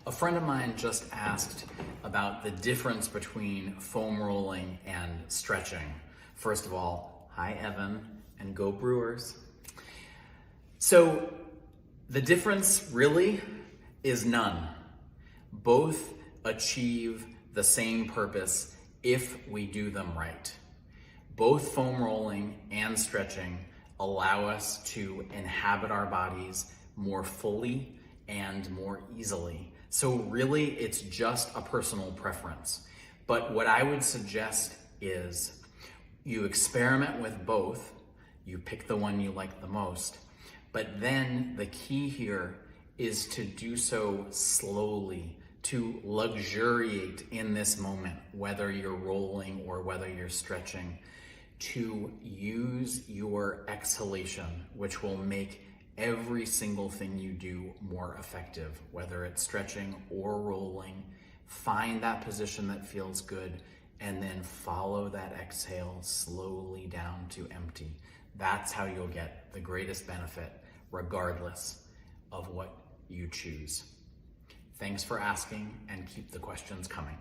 A friend of mine just asked about the difference between foam rolling and stretching. First of all, hi Evan, and go Brewers. So the difference really is none. Both achieve the same purpose if we do them right. Both foam rolling and stretching allow us to inhabit our bodies more fully and more easily. So really, it's just a personal preference. But what I would suggest is you experiment with both, you pick the one you like the most, but then the key here is to do so slowly, to luxuriate in this moment, whether you're rolling or whether you're stretching, to use your exhalation, which will make every single thing you do more effective, whether it's stretching or rolling. Find that position that feels good and then follow that exhale slowly down to empty. That's how you'll get the greatest benefit regardless of what you choose. Thanks for asking and keep the questions coming.